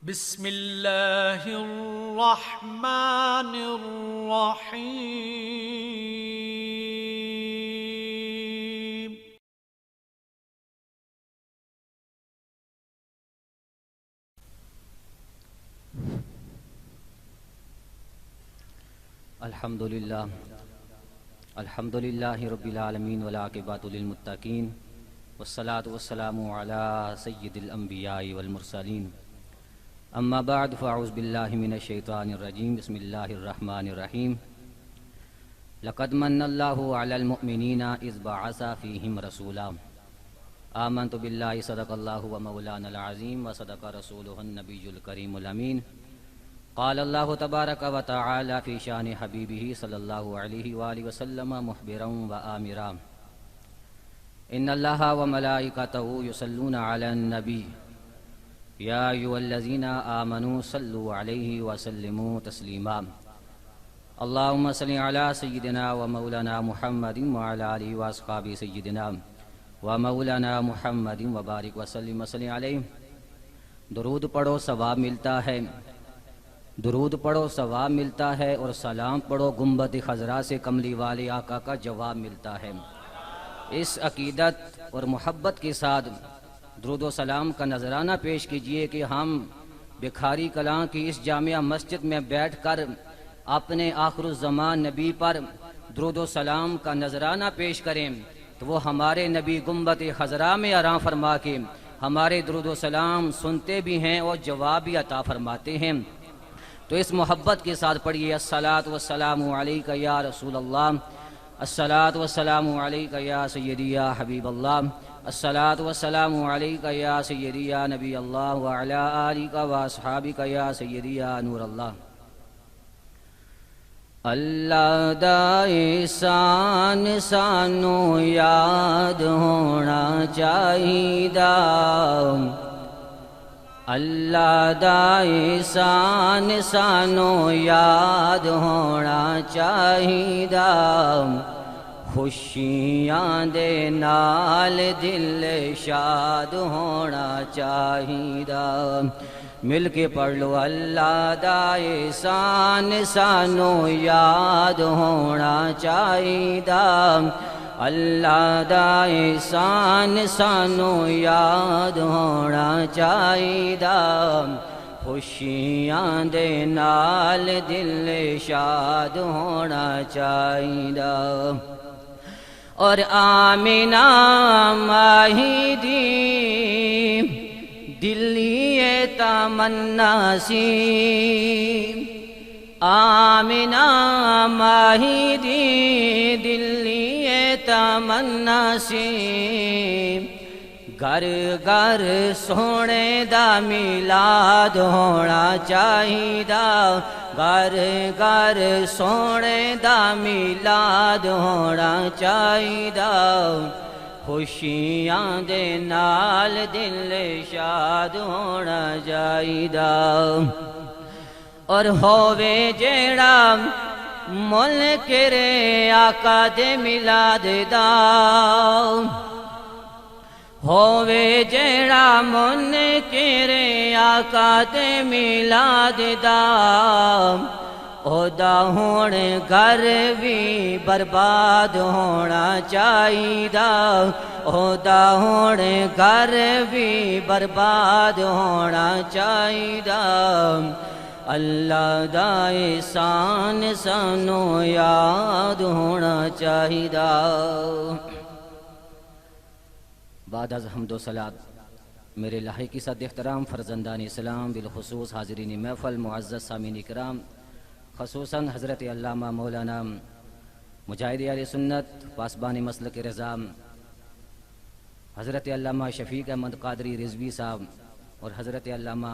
بسم اللہ الرحمن الرحیم۔ الحمدللہ رب العالمین والعاقبۃ للمتقین والصلاة والسلام علی سید الانبیاء والمرسلین، اما بعد فاعوذ باللہ من الشیطان الرجیم، بسم اللہ الرحمن الرحیم۔ لقد من اللہ علی المؤمنین اذ بعث فیہم رسولا آمنت باللہ صدق اللہ ومولانا العظیم وصدق رسولہ النبی الکریم الامین۔ قال اللہ تبارک و تعالی فی شان حبیبہ صلی اللہ علیہ وآلہ وسلم مخبرا و آمرا، ان اللہ و ملائکتہ یصلون علی النبی یا ایھا الذین آمنوا صلوا علیہ وسلموا تسلیما۔ اللہم صل علی سیدنا و مولانا محمد وعلی آلہ واصحابہ سیدنا و مولانا محمد وبارک وسلم وصلی علیہ۔ درود پڑھو ثواب ملتا ہے، درود پڑھو ثواب ملتا ہے، اور سلام پڑھو گنبد خضرا سے کملی والے آقا کا جواب ملتا ہے۔ اس عقیدت اور محبت کے ساتھ درود و سلام کا نذرانہ پیش کیجئے کہ ہم بکھاری کلاں کی اس جامعہ مسجد میں بیٹھ کر اپنے آخر الزمان نبی پر درود و سلام کا نذرانہ پیش کریں تو وہ ہمارے نبی گنبد خضرا میں آرام فرما کے ہمارے درود و سلام سنتے بھی ہیں اور جواب بھی عطا فرماتے ہیں۔ تو اس محبت کے ساتھ پڑھیے، الصلاۃ والسلام علیک یا رسول اللہ، الصلاۃ والسلام علیک یا سیدی یا حبیب اللہ، الصلاۃ والسلام علیک یا سیدی یا نبی اللہ وعلی آلک واصحابک یا سیدی یا نور اللہ۔ اللہ دا احسان سانو یاد ہونا چاہیدا، اللہ دا احسان سانو یاد ہونا چاہیدا، خوشیاں دے نال دل شاد ہونا چاہیدا۔ مل کے پڑھ لو، اللہ دا احسان سانو یاد ہونا چاہیدا، اللہ دا احسان سانو یاد ہونا چاہیدا، خوشیاں دے نال دل شاد ہونا چاہیدا۔ اور آمینہ ماہی دی دلی تمنا سی، آمینہ ماہی دی دلی تمنا سی، گھر گھر سونے دا میلاد ہونا چاہیدا، گھر گھر سونے دا میلاد ہونا چاہیدا، خوشیاں دے نال دل شاد ہونا چاہیدا۔ اور ہووے جیڑا ملک رے آقا دے میلاد دا، ہووے جیڑا ملک رے آقا دے میلاد دا، او دا ہون گھر بھی برباد ہونا چاہیدا، او دا ہون گھر بھی برباد ہونا چاہیدا، اللہ دا احسان سانو یاد ہونا چاہیدا۔ بعد از حمد و صلات میرے لاحق صد احترام فرزندان اسلام، بالخصوص حاضرین محفل، معزز سامعین اکرام، خصوصاً حضرت علامہ مولانا مجاہد اہل سنت پاسبان مسلک رضا حضرت علامہ شفیق احمد قادری رضوی صاحب اور حضرت علامہ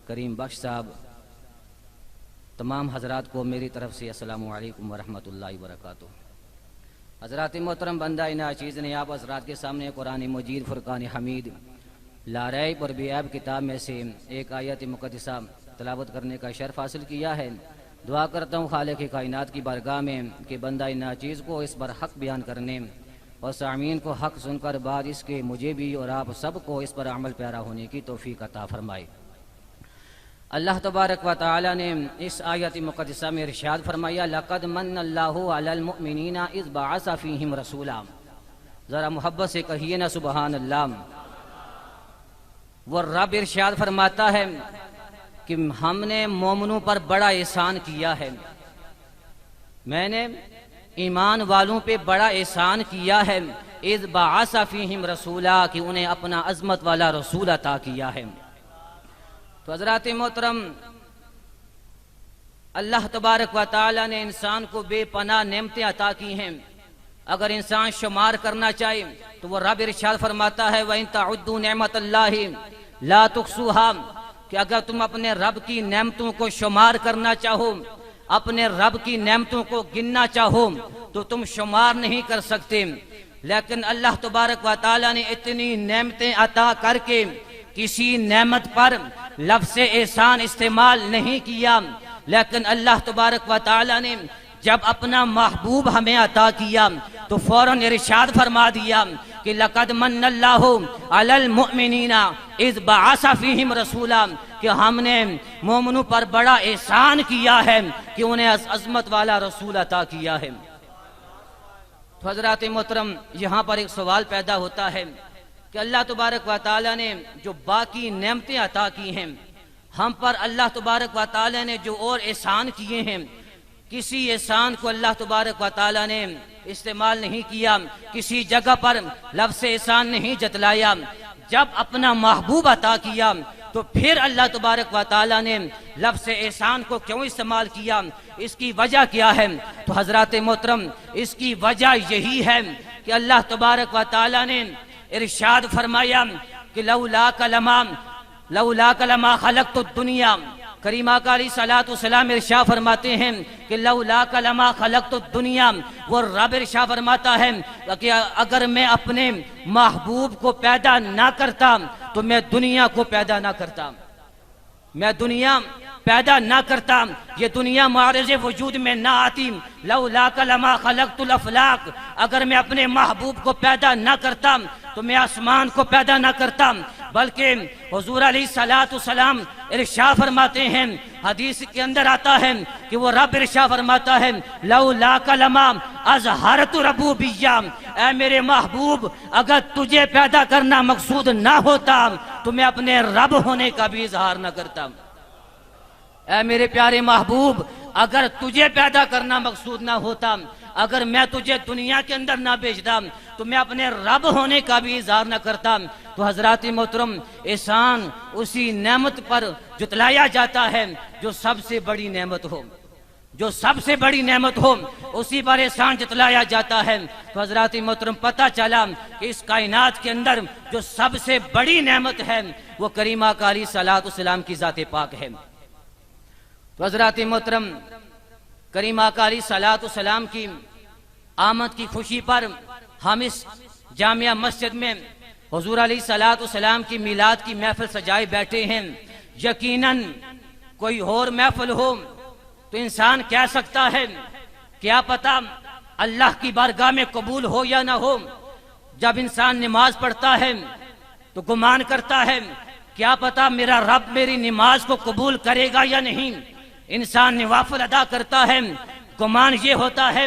کریم بخش صاحب، تمام حضرات کو میری طرف سے السلام علیکم ورحمۃ اللہ وبرکاتہ۔ حضرات محترم، بندہ ناچیز نے آپ حضرات کے سامنے قرآن مجید فرقان حمید لا ریب اور بے عیب کتاب میں سے ایک آیت مقدسہ تلاوت کرنے کا شرف حاصل کیا ہے۔ دعا کرتا ہوں خالق کائنات کی بارگاہ میں کہ بندہ ناچیز کو اس پر حق بیان کرنے اور سامعین کو حق سن کر بعد اس کے مجھے بھی اور آپ سب کو اس پر عمل پیرا ہونے کی توفیق عطا فرمائے۔ اللہ تبارک و تعالی نے اس آیت مقدسہ میں ارشاد فرمایا لقد من اللہ علی المؤمنین اذ بعث فیہم رسولا. ذرا محبت سے کہیے نا سبحان اللہ. وہ رب ارشاد فرماتا ہے کہ ہم نے مومنوں پر بڑا احسان کیا ہے، میں نے ایمان والوں پہ بڑا احسان کیا ہے. اذ بعث فیہم رسولا کہ انہیں اپنا عظمت والا رسول عطا کیا ہے. تو حضرات محترم، اللہ تبارک و تعالی نے انسان کو بے پناہ نعمتیں عطا کی ہیں. اگر انسان شمار کرنا چاہے تو وہ رب ارشاد فرماتا ہے وَإِن تَعُدُّوا نِعْمَةَ اللَّهِ لَا تُحْصُوهَا کہ اگر تم اپنے رب کی نعمتوں کو شمار کرنا چاہو، اپنے رب کی نعمتوں کو گننا چاہو تو تم شمار نہیں کر سکتے. لیکن اللہ تبارک و تعالی نے اتنی نعمتیں عطا کر کے کسی نعمت پر لفظ احسان استعمال نہیں کیا. لیکن اللہ تبارک و تعالی نے جب اپنا محبوب ہمیں عطا کیا تو فوراً ارشاد فرما دیا کہ لقد من اللہ علی المؤمنین اذ بعث فیہم رسولا کہ ہم نے مومنوں پر بڑا احسان کیا ہے کہ انہیں عظمت والا رسول عطا کیا ہے. تو حضرات محترم، یہاں پر ایک سوال پیدا ہوتا ہے کہ اللہ تبارک و تعالی نے جو باقی نعمتیں عطا کی ہیں ہم پر، اللہ تبارک و تعالی نے جو اور احسان کیے ہیں، کسی احسان کو اللہ تبارک و تعالی نے استعمال نہیں کیا، کسی جگہ پر لفظ احسان نہیں جتلایا. جب اپنا محبوب عطا کیا تو پھر اللہ تبارک و تعالی نے لفظ احسان کو کیوں استعمال کیا؟ اس کی وجہ کیا ہے؟ تو حضرات محترم، اس کی وجہ یہی ہے کہ اللہ تبارک و تعالی نے ارشاد فرمایا کہ لولا کلمہ خلقت الدنیا. کریم آقا علیہ الصلوۃ والسلام ارشاد فرماتے ہیں کہ لولا کلمہ خلقت الدنیا. وہ رب ارشاد فرماتا ہے کہ اگر میں اپنے محبوب کو پیدا نہ کرتا تو میں دنیا کو پیدا نہ کرتا، میں دنیا پیدا نہ کرتا، یہ دنیا معرض وجود میں نہ آتی. لولا کلمہ خلقت الافلاق، اگر میں اپنے محبوب کو پیدا نہ کرتا تو میں آسمان کو پیدا نہ کرتا. بلکہ حضور علیہ الصلوۃ والسلام ارشاد فرماتے ہیں، حدیث کے اندر آتا ہے کہ وہ رب ارشاد فرماتا ہے لولا کلمہ اظہرت ربوبیہ، اے میرے محبوب اگر تجھے پیدا کرنا مقصود نہ ہوتا تو میں اپنے رب ہونے کا بھی اظہار نہ کرتا. اے میرے پیارے محبوب اگر تجھے پیدا کرنا مقصود نہ ہوتا، اگر میں تجھے دنیا کے اندر نہ بھیجتا تو میں اپنے رب ہونے کا بھی اظہار نہ کرتا. تو حضرات محترم، احسان اسی نعمت پر جتلایا جاتا ہے جو سب سے بڑی نعمت ہو، جو سب سے بڑی نعمت ہو اسی پر احسان جتلایا جاتا ہے. تو حضرات محترم، پتہ چلا کہ اس کائنات کے اندر جو سب سے بڑی نعمت ہے وہ کریم آقا علیہ الصلوۃ والسلام کی ذات پاک ہے. تو حضرات محترم، کریم آقا علیہ الصلوۃ والسلام کی آمد کی خوشی پر ہم اس جامعہ مسجد میں حضور علیہ الصلوۃ والسلام کی میلاد کی محفل سجائے بیٹھے ہیں. یقیناً کوئی اور محفل ہو تو انسان کہہ سکتا ہے کیا پتہ اللہ کی بارگاہ میں قبول ہو یا نہ ہو. جب انسان نماز پڑھتا ہے تو گمان کرتا ہے کیا پتہ میرا رب میری نماز کو قبول کرے گا یا نہیں. انسان نوافل ادا کرتا ہے، گمان یہ ہوتا ہے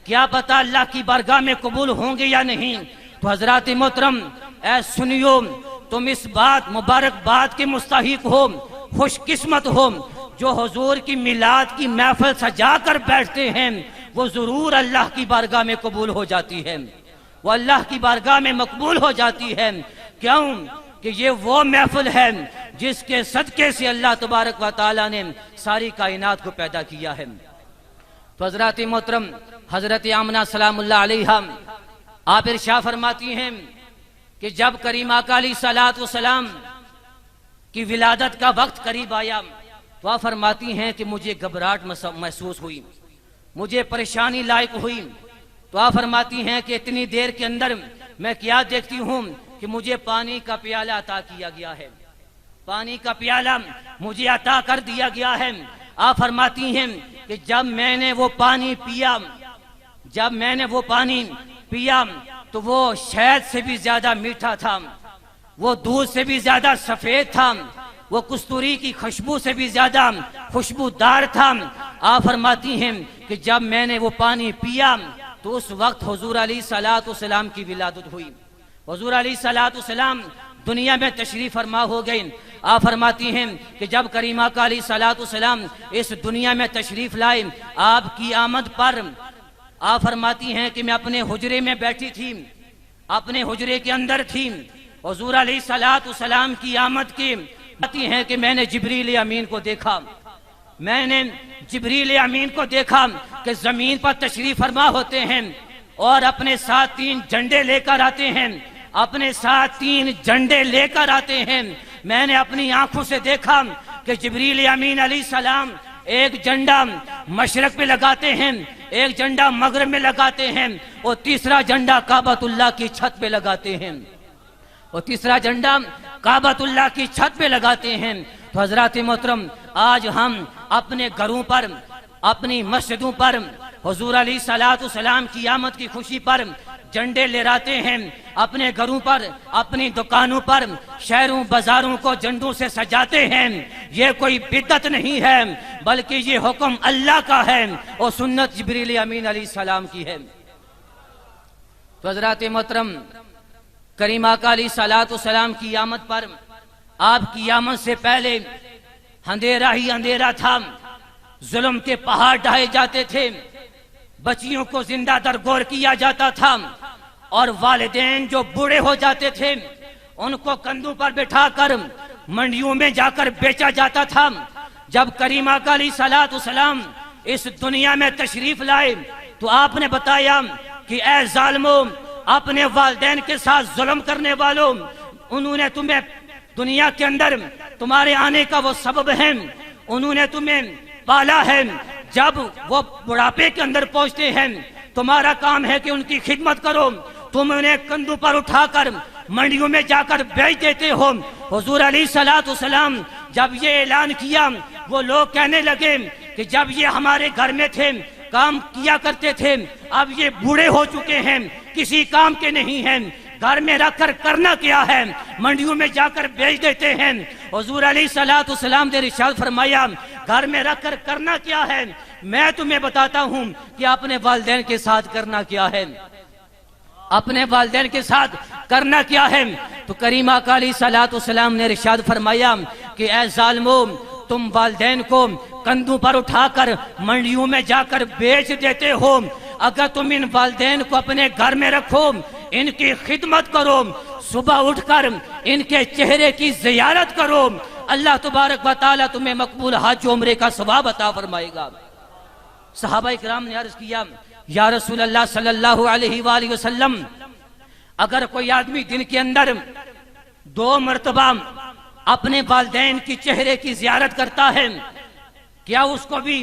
کیا پتہ اللہ کی بارگاہ میں قبول ہوں گے یا نہیں. تو حضرات محترم، اے سنیو، تم اس بات مبارک بات کے مستحق ہو، خوش قسمت ہو جو حضور کی میلاد کی محفل سجا کر بیٹھتے ہیں. وہ ضرور اللہ کی بارگاہ میں قبول ہو جاتی ہے، وہ اللہ کی بارگاہ میں مقبول ہو جاتی ہے. کیوں کہ یہ وہ محفل ہے جس کے صدقے سے اللہ تبارک و تعالی نے ساری کائنات کو پیدا کیا ہے. تو حضرات محترم، حضرت آمنہ سلام اللہ علیہا آپ ارشاد فرماتی ہیں کہ جب کریم آقا علیہ الصلوۃ والسلام کی ولادت کا وقت قریب آیا تو آپ فرماتی ہیں کہ مجھے گھبراہٹ محسوس ہوئی، مجھے پریشانی لاحق ہوئی. تو آپ فرماتی ہیں کہ اتنی دیر کے اندر میں کیا دیکھتی ہوں کہ مجھے پانی کا پیالہ عطا کیا گیا ہے، پانی کا پیالہ مجھے عطا کر دیا گیا ہے. آپ فرماتی ہیں کہ جب میں نے وہ پانی پیا تو وہ شہد سے بھی زیادہ میٹھا تھا، وہ دودھ سے بھی زیادہ سفید تھا. وہ کستوری کی خوشبو سے بھی زیادہ خوشبودار تھا۔ آپ فرماتی ہیں کہ جب میں نے وہ پانی پیا تو اس وقت حضور علیہ الصلوۃ والسلام کی ولادت ہوئی۔ حضور علیہ الصلوۃ والسلام دنیا میں تشریف فرما ہو گئے۔ آپ فرماتی ہیں کہ جب کریمہ کا علیہ الصلوۃ والسلام اس دنیا میں تشریف لائے، آپ کی آمد پر آپ فرماتی ہیں کہ میں اپنے حجرے میں بیٹھی تھی، اپنے حجرے کے اندر تھی۔ حضور علیہ الصلوۃ والسلام کی آمد کی آتی ہیں کہ میں نے جبریل امین کو دیکھا، میں نے جبریل امین کو دیکھا کہ زمین پر تشریف فرما ہوتے ہیں اور اپنے ساتھ 3 جھنڈے لے کر آتے ہیں، اپنے ساتھ 3 جھنڈے لے کر آتے ہیں۔ میں نے اپنی آنکھوں سے دیکھا کہ جبریل امین علیہ السلام ایک جھنڈا مشرق پہ لگاتے ہیں، ایک جھنڈا مغرب میں لگاتے ہیں اور تیسرا جھنڈا کعبۃ اللہ کی چھت پہ لگاتے ہیں، اور تیسرا جھنڈا کعبۃ اللہ کی چھت پہ لگاتے ہیں۔ تو حضرات محترم، آج ہم اپنے گھروں پر، اپنی مسجدوں پر حضور علیہ الصلوۃ والسلام کی آمد کی خوشی پر جھنڈے لہراتے ہیں، اپنے گھروں پر، اپنی دکانوں پر، شہروں بازاروں کو جھنڈوں سے سجاتے ہیں۔ یہ کوئی بدعت نہیں ہے بلکہ یہ حکم اللہ کا ہے اور سنت جبریل امین علیہ السلام کی ہے۔ تو حضرات محترم، کریمہ کا علیہ الصلوۃ والسلام کی آمد پر، آپ کی آمد سے پہلے اندھیرا ہی اندھیرا تھا، ظلم کے پہاڑ ڈھائے جاتے تھے، بچیوں کو زندہ درگور کیا جاتا تھا، اور والدین جو بوڑھے ہو جاتے تھے ان کو کندھوں پر بٹھا کر منڈیوں میں جا کر بیچا جاتا تھا۔ جب کریمہ کا علیہ الصلوۃ والسلام اس دنیا میں تشریف لائے تو آپ نے بتایا کہ اے ظالموں، اپنے والدین کے ساتھ ظلم کرنے والوں، انہوں نے تمہیں دنیا کے اندر تمہارے آنے کا وہ سبب ہے، انہوں نے تمہیں پالا ہے، جب وہ بڑھاپے کے اندر پہنچتے ہیں تمہارا کام ہے کہ ان کی خدمت کرو، تم انہیں کندھوں پر اٹھا کر منڈیوں میں جا کر بیچ دیتے ہو۔ حضور علیہ الصلوۃ والسلام جب یہ اعلان کیا، وہ لوگ کہنے لگے کہ جب یہ ہمارے گھر میں تھے کام کیا کرتے تھے، اب یہ بوڑھے ہو چکے ہیں، کسی کام کے نہیں ہیں، گھر میں رکھ کر کرنا کیا ہے، منڈیوں میں جا کر بیچ دیتے ہیں۔ حضور علیہ الصلوۃ والسلام نے ارشاد فرمایا، گھر میں رکھ کر کرنا کیا ہے، میں تمہیں بتاتا ہوں کہ اپنے والدین کے ساتھ کرنا کیا ہے، اپنے والدین کے ساتھ کرنا کیا ہے۔ تو کریمہ کا علیہ الصلوۃ والسلام نے ارشاد فرمایا کہ اے ظالموں، تم والدین کو کندھوں پر اٹھا کر منڈیوں میں جا کر بیچ دیتے ہو، اگر تم ان والدین کو اپنے گھر میں رکھو، ان کی خدمت کرو، صبح اٹھ کر ان کے چہرے کی زیارت کرو، اللہ تبارک و تعالیٰ تمہیں مقبول حج و عمرے کا ثواب عطا فرمائے گا۔ صحابہ کرام نے عرض کیا، یا رسول اللہ صلی اللہ علیہ وآلہ وسلم، اگر کوئی آدمی دن کے اندر 2 مرتبہ اپنے والدین کی چہرے کی زیارت کرتا ہے، کیا اس کو بھی